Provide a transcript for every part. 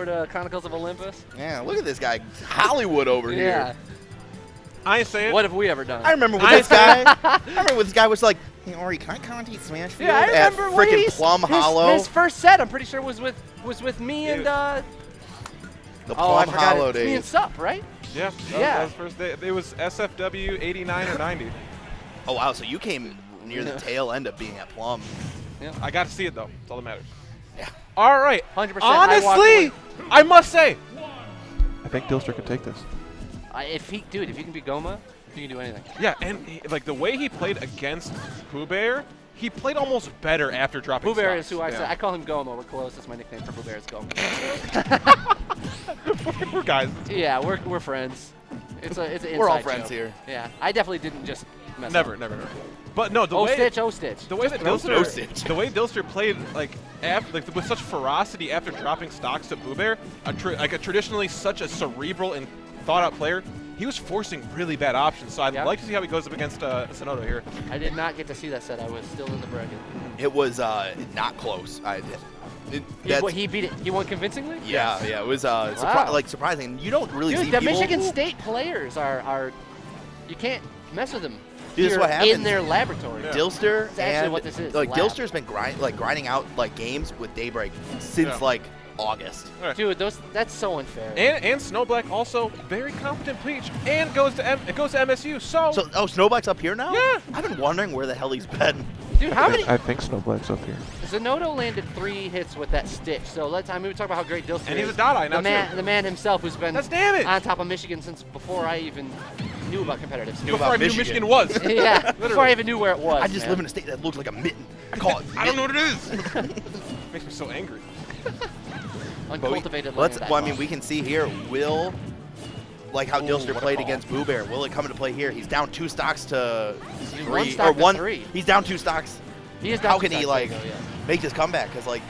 to Chronicles of Olympus. Yeah, look at this guy, Hollywood over Yeah. here. I ain't saying. What have we ever done? I remember when this guy. I remember when this guy was like, "Hey Ori, can I commentate Smash Field Yeah, I at remember when freaking Plum Hollow?" His first set, I'm pretty sure, was with me and the I Plum forgot Hollow it. Me days. and Sup, right? Yeah. That was first day. It was SFW 89 or 90. Oh wow, so you came near the tail end of being at Plum. Yeah. I got to see it though. That's all that matters. Yeah. All right. 100%. Honestly, I must say, I think Dylster can take this. If you can be Goma, you can do anything. Yeah, and like the way he played against Pooh Bear, he played almost better after dropping. Pooh Bear is stocks. who I said. I call him Goma. We're close. That's my nickname for Pooh Bear is Goma. We're guys. Yeah, we're friends. It's an inside We're all friends joke. here. Yeah, I definitely didn't just mess Never. up. But no, the way Stitch. the way that O-Stitch. the way Dylster played with such ferocity after dropping stocks to Pooh Bear, a traditionally such a cerebral and thought out player, he was forcing really bad options. So I'd like to see how he goes up against Zinoto here. I did not get to see that set. I was still in the bracket. It was not close. He beat it. He won convincingly. Yeah, yeah. It was Wow. surprising. You don't really see Dude, the people. Michigan State players are you can't mess with them. Dude, this is here what happens. in their laboratory. Yeah. Dylster That's actually and what this is, like lab. Dylster's been grinding out like games with Daybreak since like August. All right. Dude, that's so unfair. And Snowblack also very competent Peach and goes to MSU. So Snowblack's up here now? Yeah. I've been wondering where the hell he's been. Dude, how many? I think Snowblack's up here. Zinoto landed 3 hits with that Stitch. So we talk about how great Dylster is. And he's a dot eye now too. The man himself who's been That's damage. on top of Michigan since before I even knew about competitive stuff. Before I knew Michigan was. Yeah, before I even knew where it was. I just live in a state that looks like a mitten. I call it. I don't know what it is. Makes me so angry. Uncultivated Well, land. I mean, we can see here, like how Dylster what a played call. against Boo Bear, will it come into play here? He's down 2 stocks to 3. one stock to 3. He's down 2 stocks. He is down How two can he, stocks like, though, yeah. make this comeback? Because, like,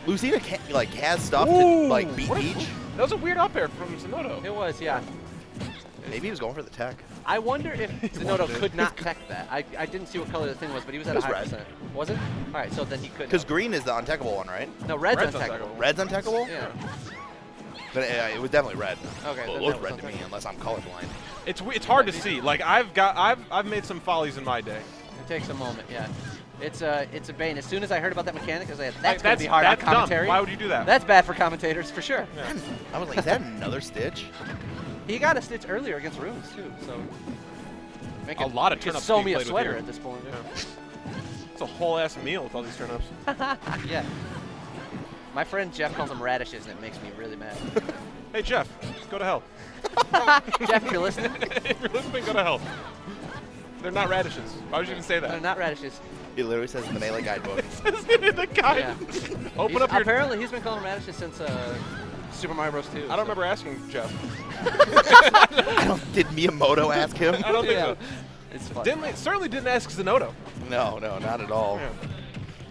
Lucina has stuff to, like, beat Peach. That was a weird up air from Zinoto. It was, yeah. Maybe he was going for the tech. I wonder if Zinoto could not tech that. I didn't see what color the thing was, but he was at It was a high red. percent. Was it? All right, so then he could. Because green is the untechable one, right? No, red's Red's untechable. Red's untechable? Yeah. But it was definitely red. Okay. Well, then it looked that red to me, untechable. unless I'm colorblind. It's hard to see. Like I've made some follies in my day. It takes a moment, yeah. It's a bane. As soon as I heard about that mechanic, I was like, that's going to be hard that's on commentary. Dumb. Why would you do that? That's bad for commentators, for sure. Yeah. I was like, is that another Stitch? He got a Stitch earlier against Runes, too, so. A lot of turn-ups Sew being me a played with sweater here. at this point. Yeah. It's a whole ass meal with all these turn-ups. Yeah. My friend Jeff calls them radishes, and it makes me really mad. Hey Jeff, go to hell. Jeff, if you're listening, If you're listening, go to hell. They're not radishes. Why would you even say they're that? not radishes. It literally says in the Melee Guidebook. It says it in the guide. Yeah. Open up your. Apparently, he's been calling them radishes since Super Mario Bros. 2. I don't remember asking Jeff. Did Miyamoto ask him? I don't think Yeah. so. It's fun. Certainly didn't ask Zinoto. No, not at all. Yeah.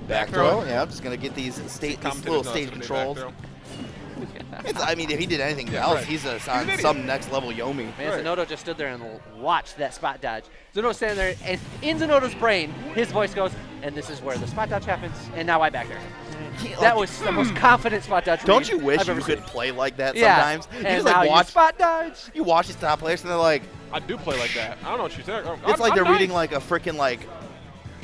Back throw. Yeah, I'm just gonna get these little Commentators know stage it's gonna be controls. back throw. I mean, if he did anything Yeah, else, right. he's an on idiot. some next level Yomi. Man, Right. Zinoto just stood there and watched that spot dodge. Zinoto standing there, and in Zinoto's brain, his voice goes, and this is where the spot dodge happens, and now I back there. That was the most confident spot dodge Don't read you wish I've you ever could seen. play like that Yeah. sometimes? You And just now like you watch. spot dodge. You watch these top players and they're like, I do play like that. I don't know what she's saying. it's like they're reading like a freaking like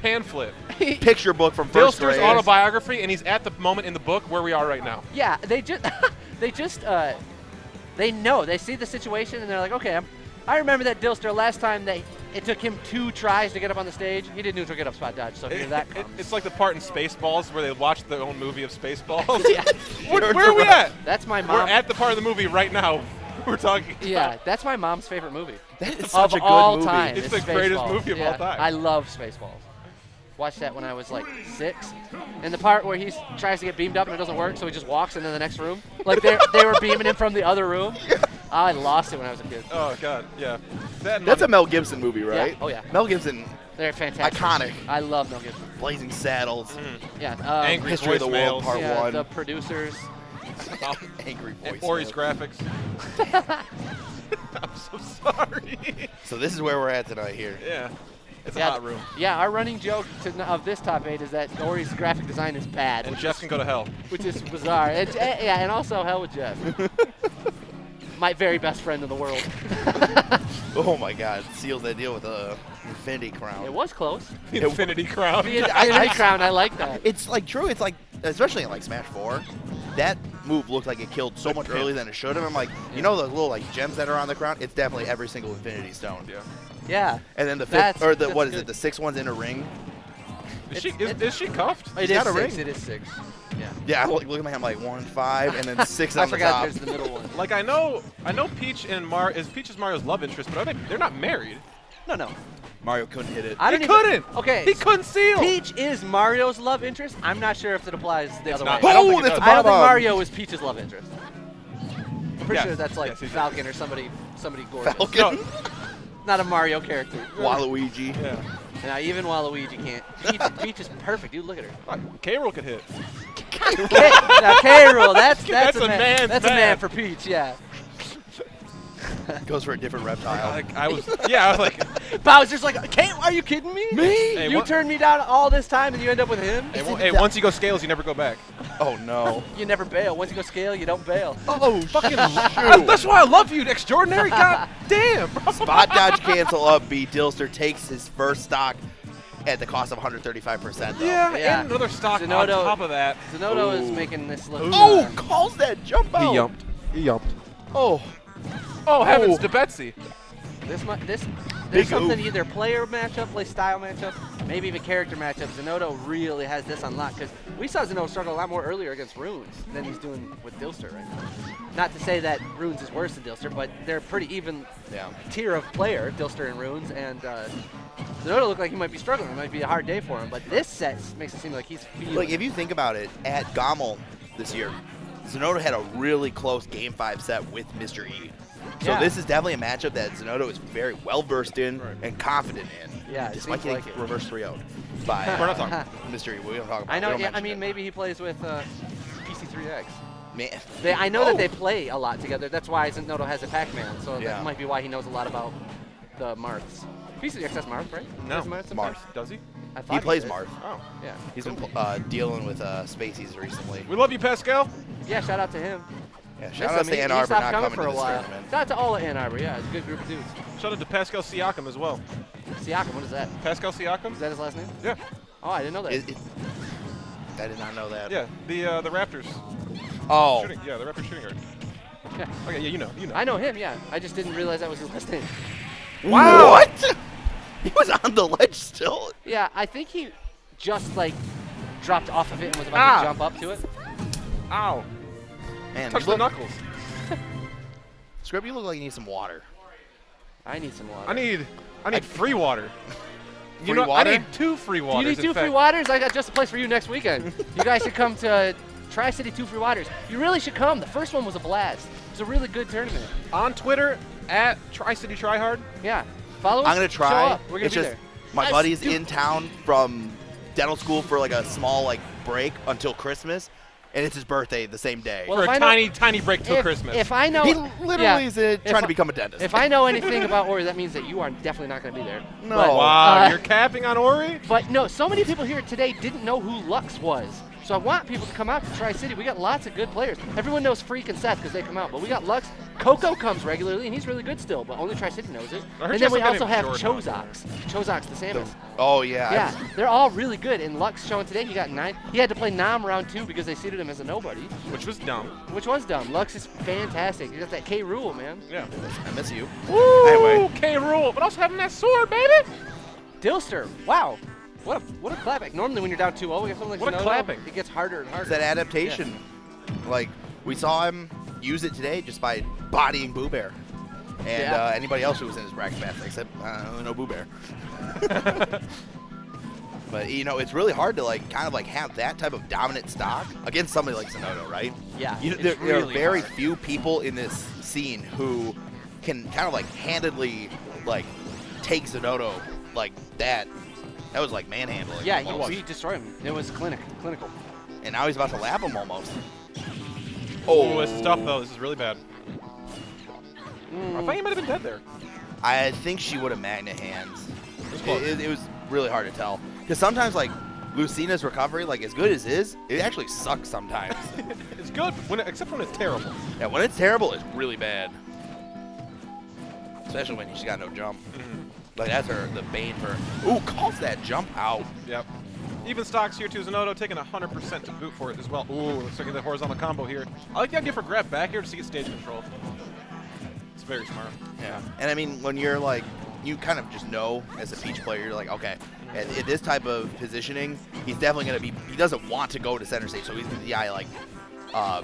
pan flip. picture book from first Dylster's grade. autobiography, and he's at the moment in the book where we are right now. Yeah, they just they know. They see the situation, and they're like, okay, I remember that Dylster last time that it took him 2 tries to get up on the stage. He did neutral get up spot dodge, so here that comes. It's like the part in Spaceballs where they watched their own movie of Spaceballs. Yeah. Where are we at? That's my We're mom. at the part of the movie right now we're talking about. Yeah, that's my mom's favorite movie. That is Of such a good all movie. time. It's is the greatest Spaceballs. movie of all time. I love Spaceballs. Watched that when I was like 6. And the part where he tries to get beamed up and it doesn't work, so he just walks into the next room. Like they were beaming him from the other room. I lost it when I was a kid. Oh God, yeah. That's a Mel Gibson movie, right? Oh, yeah. Mel Gibson, They're fantastic. iconic. I love Mel Gibson. Blazing Saddles, Yeah. Angry History of the World Voicemails. Part yeah, 1, the producers. Angry And Voice. Ori's graphics. I'm so sorry. So this is where we're at tonight here. Yeah. It's a hot room. Yeah, our running joke of this top 8 is that Ori's graphic design is bad. And Jeff can go to hell. Which is bizarre. And also hell with Jeff. My very best friend in the world. Oh my God, seals that deal with a Infinity Crown. It was close. The Infinity Crown. The Infinity Crown, I like that. It's like true. It's like, especially in like Smash 4, that move looked like it killed so much earlier than it should have. I'm like, you know the little like gems that are on the crown? It's definitely every single Infinity Stone. Yeah. Yeah. And then the fifth, or the what is it? The 6th one's in a ring. Is she cuffed? It got is a ring. 6. It is 6. Yeah. Yeah, I look at my hand, I'm like 1, 5, and then 6 I on the forgot top. there's the middle one. Like I know Peach and Peach is Mario's love interest, but they're not married. No. Mario couldn't hit it. He couldn't. Okay. He couldn't seal. Peach is Mario's love interest. I'm not sure if it applies the other not. way. I don't think it that's does. a I don't think bomb. Mario is Peach's love interest. I'm pretty Yes. sure that's like Yes, he's- Falcon or somebody gorgeous. Falcon. Not a Mario character. Waluigi. Yeah. Now even Waluigi can't. Peach is perfect, dude. Look at her. K-Rool could hit. Now K. Rool, that's That's a a man. man's That's a man man. for Peach, yeah. Goes for a different reptile. I was like, Bowser's like, K, are you kidding me? Me? Hey, You what- turned me down all this time and you end up with him? hey, once you go scales, you never go back. Oh no. You never bail. Once you go scale, you don't bail. Oh Fucking shoot. That's why I love you, extraordinary. God damn, bro. Spot dodge cancel up B. Dylster takes his first stock at the cost of 135% though. Yeah, Yeah. and another stock on Zinoto- top of that. Zinoto is Ooh. making this look. Oh, calls that jump out. He yumped. Oh. Oh heavens Oh. to Betsy. There's Big something oof. either player matchup, play style matchup, maybe even character matchup. Zinoto really has this on lock because we saw Zinoto struggle a lot more earlier against Runes than he's doing with Dylster right now. Not to say that Runes is worse than Dylster, but they're pretty even Yeah. tier of player, Dylster and Runes, and Zinoto looked like he might be struggling. It might be a hard day for him, but this set makes it seem like he's feeling Like if you think about it, at Gommel this year, Zinoto had a really close Game 5 set with Mr. E. So Yeah. this is definitely a matchup that Zinoto is very well versed in and confident in. Yeah, it despite seems getting like it. reverse 3-0'd by We're not talking. Mr. E. We don't talk about. I know. we don't Yeah, I mention mean, it. maybe he plays with PC3X. Man. I know Oh. that they play a lot together. That's why Zinoto has a Pac-Man, so Yeah. that might be why he knows a lot about the Marths. PC3X has Marth, right? No, Has Marth sometimes? Marth. Does he? I thought He plays did. Marth. Oh. Yeah. He's been dealing with Spaceys recently. We love you, Pascal. Yeah, shout out to him. Yeah, Miss shout out him. to He Ann Arbor stopped not coming coming for to a this while. tournament. Shout out to all of Ann Arbor. Yeah, it's a good group of dudes. Shout out to Pascal Siakam as well. Siakam, what is that? Pascal Siakam? Is that his last name? Yeah. Oh, I didn't know that. I did not know that. Yeah, the Raptors. Oh. Shooting, yeah, the Raptors shooting guard. Yeah. Okay, yeah, you know. I know him, yeah. I just didn't realize that was his last name. Wow. What? He was on the ledge still. Yeah, I think he just, like, dropped off of it and was about to jump up to it. Ow. Man, Touch you the look, knuckles. Scrub, you look like you need some water. I need some water. I need free water. Free water? I need 2 free Do waters. you need 2 free waters? I got just a place for you next weekend. You guys should come to Tri-City 2 free waters. You really should come. The first one was a blast. It was a really good tournament. On Twitter, at Tri-City Tryhard. Yeah. Follow us. I'm gonna Show try. up. We're gonna It's be just there. my Guys, buddy's dude. in town from dental school for like a small like break until Christmas, and it's his birthday the same day. Well, For if a I know- tiny break till Christmas. If I know, he literally yeah, is if trying to I- become a dentist. If I know anything about Ori, that means that you are definitely not going to be there. No. But, Wow, you're capping on Ori? But no, so many people here today didn't know who Lux was. So I want people to come out to Tri-City. We got lots of good players. Everyone knows Freak and Seth because they come out. But we got Lux. Coco comes regularly, and he's really good still, but only Tri-City knows it. I heard And you then we also also have got him short Chozox. Chozox the Samus. Oh yeah. Yeah, they're all really good. And Lux showing today, he got 9. He had to play Nam round 2 because they seeded him as a nobody, Which was dumb. which was dumb. Lux is fantastic. He got that K rule, man. Yeah. I miss you. Woo! Anyway. K-Rool, but also having that sword, baby! Dylster, wow. What a clapback. Normally when you're down 2-0 against something like What a Zinoto, clapping. it gets harder and harder. It's that adaptation. Like we saw him use it today just by bodying Boo Bear. And Yeah. anybody else who was in his bracket match, except no Boo Bear. But you know, it's really hard to like kind of like have that type of dominant stock against somebody like Zinoto, right? Yeah, You, it's there are really very hard. few people in this scene who can kind of like handedly like take Zinoto like that. That was like manhandling. Yeah, almost. he destroyed him. It was clinical. And now he's about to lap him almost. Oh, this is tough, though. This is really bad. I thought you might have been dead there. I think she would have magna hands. It was really hard to tell. Because sometimes, like, Lucina's recovery, like, as good as it actually sucks sometimes. It's good, except when it's terrible. Yeah, when it's terrible, it's really bad. Especially when she's got no jump. Like, that's the bane for... Ooh, calls that jump out. Yep. Even stocks here too. Zinoto taking 100% to boot for it as well. Ooh, looks like the horizontal combo here. I like the idea for grab back here to see stage control. It's very smart. Yeah. And I mean, when you're like, you kind of just know as a Peach player, you're like, okay, at this type of positioning, he's definitely going to be, he doesn't want to go to center stage, so he's going to DI like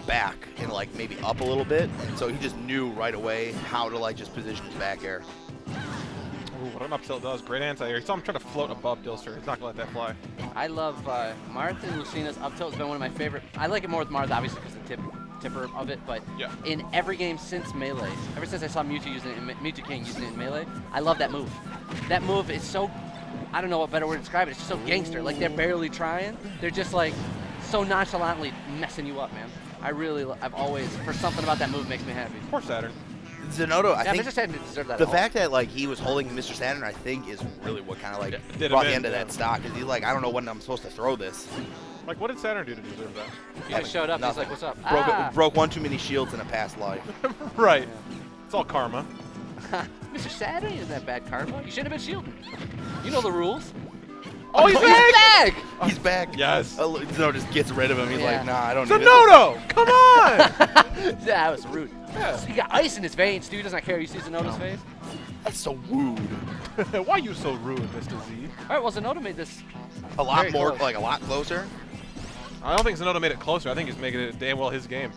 back and like maybe up a little bit. And so he just knew right away how to like just position his back air. Ooh, what an up tilt does. Great anti-air. You saw him trying to float above Dylster. He's not going to let that fly. I love Martha and Lucina's up tilt has been one of my favorite. I like it more with Martha, obviously, because the tipper of it, but yeah. In every game since Melee, ever since I saw Mewtwo King using it in Melee, I love that move. That move is so, I don't know what better word to describe it, it's just so gangster. Like, they're barely trying. They're just, like, so nonchalantly messing you up, man. I've always, for something about that move makes me happy. Poor Saturn. Zinoto, I think Mr. Saturn didn't deserve that the at all. fact that like he was holding Mr. Saturn, I think, is really what kind of like did brought him the in, end of that stock. Because he's like, I don't know when I'm supposed to throw this. Like, what did Saturn do to deserve that? He just showed up, he's like, what's up? Broke one too many shields in a past life. Right. It's all karma. Mr. Saturn isn't that bad karma. You shouldn't have been shielding. You know the rules. Oh, he's back! He's back. Yes. Zinoto just gets rid of him. He's Yeah. like, nah, I don't need it. Zinoto! Come on! That was rude. Yeah. He got ice in his veins, dude. Doesn't care. You see Zinoto's face? That's so rude. Why you so rude, Mr. Z? All right, well, Zinoto made this A lot very more, close. like a lot closer. I don't think Zinoto made it closer. I think he's making it damn well his game.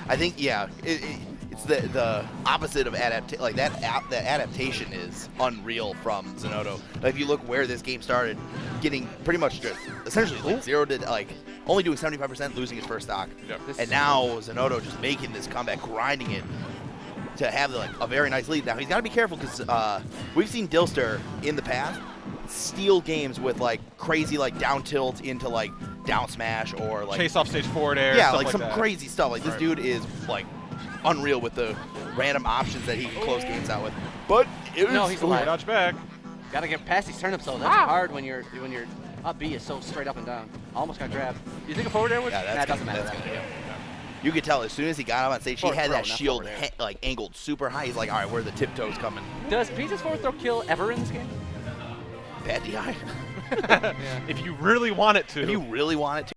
I think, yeah, it's the opposite of adaptation. Like that adaptation is unreal from Zinoto. Like if you look where this game started, getting pretty much just essentially like 0 to like only doing 75%, losing his first stock, Yep. and now Zinoto just making this comeback, grinding it to have like a very nice lead. Now he's got to be careful because we've seen Dylster in the past steal games with like crazy like down tilt into like down smash or like Chase off stage forward air. yeah, stuff like some that. crazy stuff. Like this dude is like unreal with the random options that he can close games out with. But it was, No, he's alive. Dodge back. Gotta get past these turnips though. That's hard when your up B is so straight up and down. Almost got grabbed. You think a forward air was? Yeah, that's nah, it doesn't gonna- matter. that's gonna- You could tell as soon as he got up on stage, he Forward had throw, that not shield forward air. like angled super high. He's like, all right, where are the tiptoes coming? Does Peach's forward throw kill ever in this game? Bad DI. If you really want it to. If you really want it to.